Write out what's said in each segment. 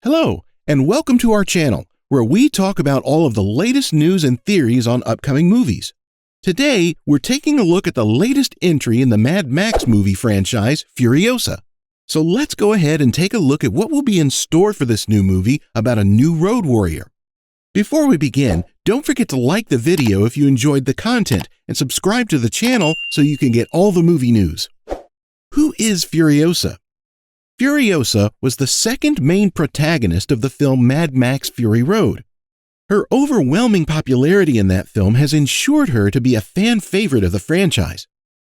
Hello, and welcome to our channel, where we talk about all of the latest news and theories on upcoming movies. Today, we're taking a look at the latest entry in the Mad Max movie franchise, Furiosa. So let's go ahead and take a look at what will be in store for this new movie about a new road warrior. Before we begin, don't forget to like the video if you enjoyed the content and subscribe to the channel so you can get all the movie news. Who is Furiosa? Furiosa was the second main protagonist of the film Mad Max Fury Road. Her overwhelming popularity in that film has ensured her to be a fan favorite of the franchise.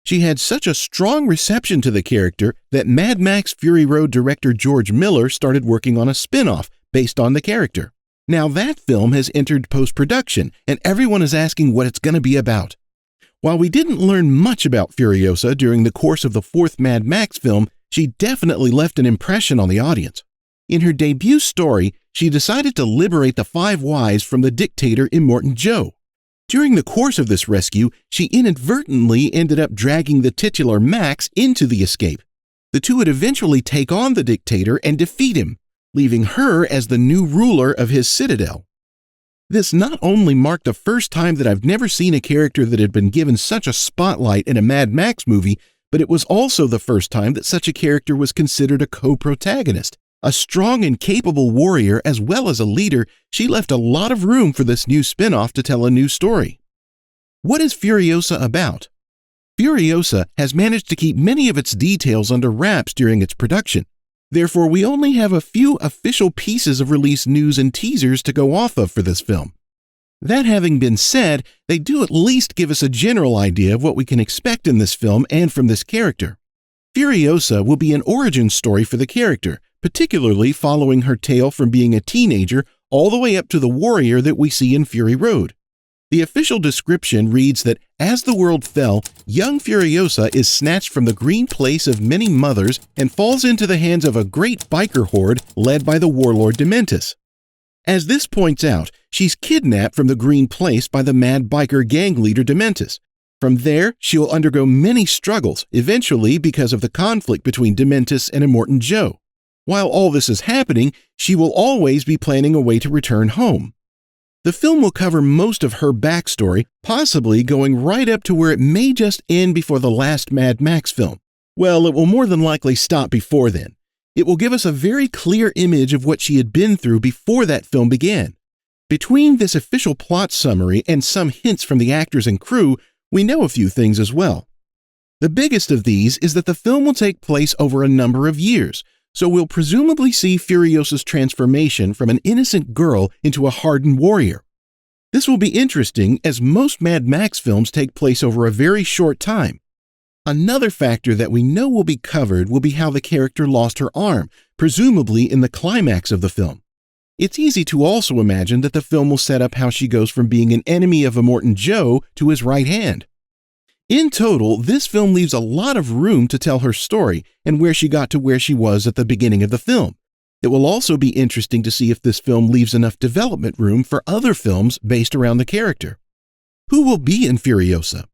She had such a strong reception to the character that Mad Max Fury Road director George Miller started working on a spin-off based on the character. Now that film has entered post-production, and everyone is asking what it's going to be about. While we didn't learn much about Furiosa during the course of the fourth Mad Max film, she definitely left an impression on the audience. In her debut story, she decided to liberate the Five Whys from the dictator Immortan Joe. During the course of this rescue, she inadvertently ended up dragging the titular Max into the escape. The two would eventually take on the dictator and defeat him, leaving her as the new ruler of his citadel. This not only marked the first time that I've never seen a character that had been given such a spotlight in a Mad Max movie, but it was also the first time that such a character was considered a co-protagonist. A strong and capable warrior as well as a leader, she left a lot of room for this new spin-off to tell a new story. What is Furiosa about? Furiosa has managed to keep many of its details under wraps during its production. Therefore, we only have a few official pieces of release news and teasers to go off of for this film. That having been said, they do at least give us a general idea of what we can expect in this film and from this character. Furiosa will be an origin story for the character, particularly following her tale from being a teenager all the way up to the warrior that we see in Fury Road. The official description reads that as the world fell, young Furiosa is snatched from the green place of many mothers and falls into the hands of a great biker horde led by the warlord Dementus. As this points out, she's kidnapped from the green place by the mad biker gang leader Dementus. From there, she'll undergo many struggles, eventually because of the conflict between Dementus and Immortan Joe. While all this is happening, she will always be planning a way to return home. The film will cover most of her backstory, possibly going right up to where it may just end before the last Mad Max film. Well, it will more than likely stop before then. It will give us a very clear image of what she had been through before that film began. Between this official plot summary and some hints from the actors and crew, we know a few things as well. The biggest of these is that the film will take place over a number of years, so we'll presumably see Furiosa's transformation from an innocent girl into a hardened warrior. This will be interesting as most Mad Max films take place over a very short time. Another factor that we know will be covered will be how the character lost her arm, presumably in the climax of the film. It's easy to also imagine that the film will set up how she goes from being an enemy of Immortan Joe to his right hand. In total, this film leaves a lot of room to tell her story and where she got to where she was at the beginning of the film. It will also be interesting to see if this film leaves enough development room for other films based around the character. Who will be in Furiosa?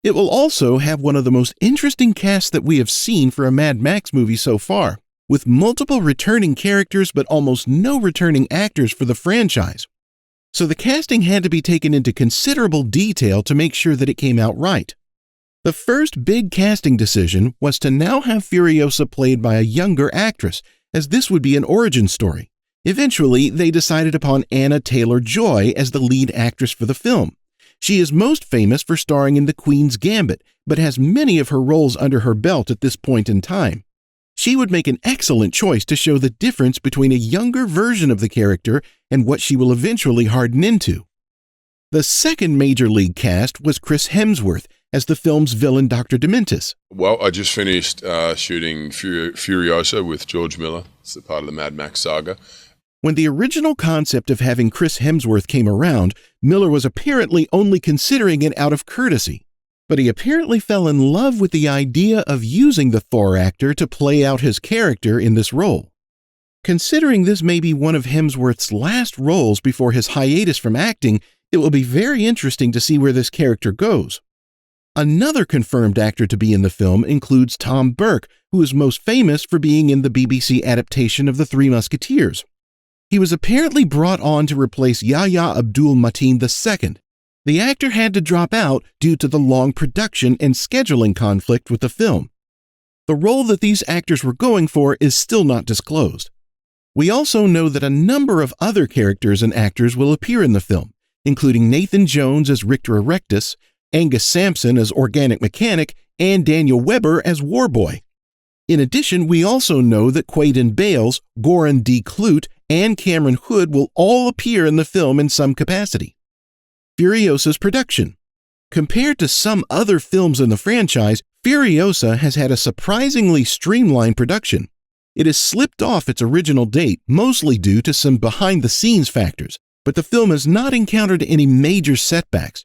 It will also have one of the most interesting casts that we have seen for a Mad Max movie so far, with multiple returning characters but almost no returning actors for the franchise. So the casting had to be taken into considerable detail to make sure that it came out right. The first big casting decision was to now have Furiosa played by a younger actress, as this would be an origin story. Eventually, they decided upon Anya Taylor-Joy as the lead actress for the film. She is most famous for starring in The Queen's Gambit, but has many of her roles under her belt at this point in time. She would make an excellent choice to show the difference between a younger version of the character and what she will eventually harden into. The second major league cast was Chris Hemsworth as the film's villain Dr. Dementus. Well, I just finished shooting Furiosa with George Miller. It's a part of the Mad Max saga. When the original concept of having Chris Hemsworth came around, Miller was apparently only considering it out of courtesy. But he apparently fell in love with the idea of using the Thor actor to play out his character in this role. Considering this may be one of Hemsworth's last roles before his hiatus from acting, it will be very interesting to see where this character goes. Another confirmed actor to be in the film includes Tom Burke, who is most famous for being in the BBC adaptation of The Three Musketeers. He was apparently brought on to replace Yahya Abdul-Mateen II. The actor had to drop out due to the long production and scheduling conflict with the film. The role that these actors were going for is still not disclosed. We also know that a number of other characters and actors will appear in the film, including Nathan Jones as Richter Erectus, Angus Sampson as Organic Mechanic, and Daniel Webber as Warboy. In addition, we also know that Quaden Bales, Goran D. Clute, and Cameron Hood will all appear in the film in some capacity. Furiosa's production. Compared to some other films in the franchise, Furiosa has had a surprisingly streamlined production. It has slipped off its original date, mostly due to some behind-the-scenes factors, but the film has not encountered any major setbacks.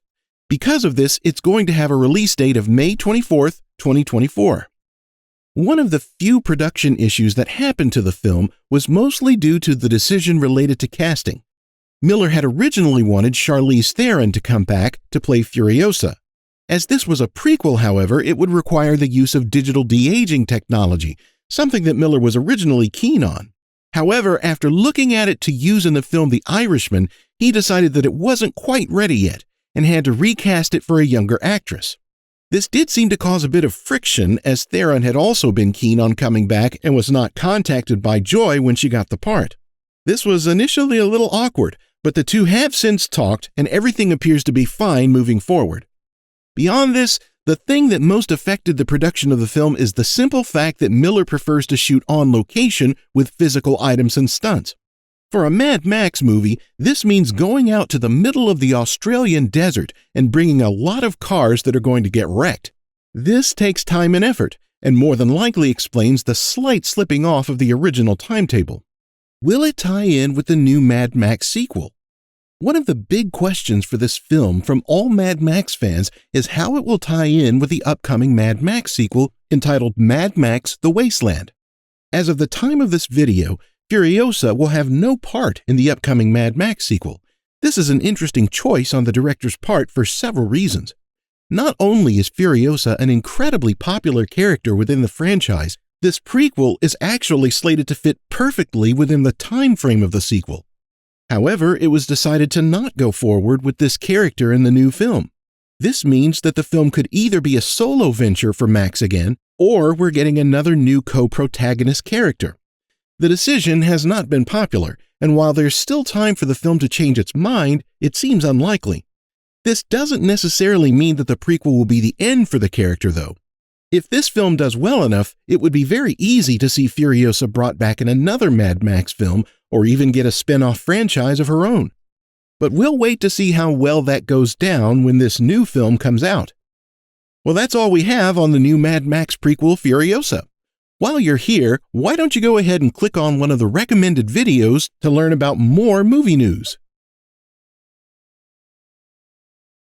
Because of this, it's going to have a release date of May 24th, 2024. One of the few production issues that happened to the film was mostly due to the decision related to casting. Miller had originally wanted Charlize Theron to come back to play Furiosa. As this was a prequel, however, it would require the use of digital de-aging technology, something that Miller was originally keen on. However, after looking at it to use in the film The Irishman, he decided that it wasn't quite ready yet and had to recast it for a younger actress. This did seem to cause a bit of friction, as Theron had also been keen on coming back and was not contacted by Joy when she got the part. This was initially a little awkward, but the two have since talked and everything appears to be fine moving forward. Beyond this, the thing that most affected the production of the film is the simple fact that Miller prefers to shoot on location with physical items and stunts. For a Mad Max movie, this means going out to the middle of the Australian desert and bringing a lot of cars that are going to get wrecked. This takes time and effort, and more than likely explains the slight slipping off of the original timetable. Will it tie in with the new Mad Max sequel? One of the big questions for this film from all Mad Max fans is how it will tie in with the upcoming Mad Max sequel entitled Mad Max: The Wasteland. As of the time of this video, Furiosa will have no part in the upcoming Mad Max sequel. This is an interesting choice on the director's part for several reasons. Not only is Furiosa an incredibly popular character within the franchise, this prequel is actually slated to fit perfectly within the time frame of the sequel. However, it was decided to not go forward with this character in the new film. This means that the film could either be a solo venture for Max again, or we're getting another new co-protagonist character. The decision has not been popular, and while there's still time for the film to change its mind, it seems unlikely. This doesn't necessarily mean that the prequel will be the end for the character, though. If this film does well enough, it would be very easy to see Furiosa brought back in another Mad Max film, or even get a spin-off franchise of her own. But we'll wait to see how well that goes down when this new film comes out. Well, that's all we have on the new Mad Max prequel, Furiosa. While you're here, why don't you go ahead and click on one of the recommended videos to learn about more movie news?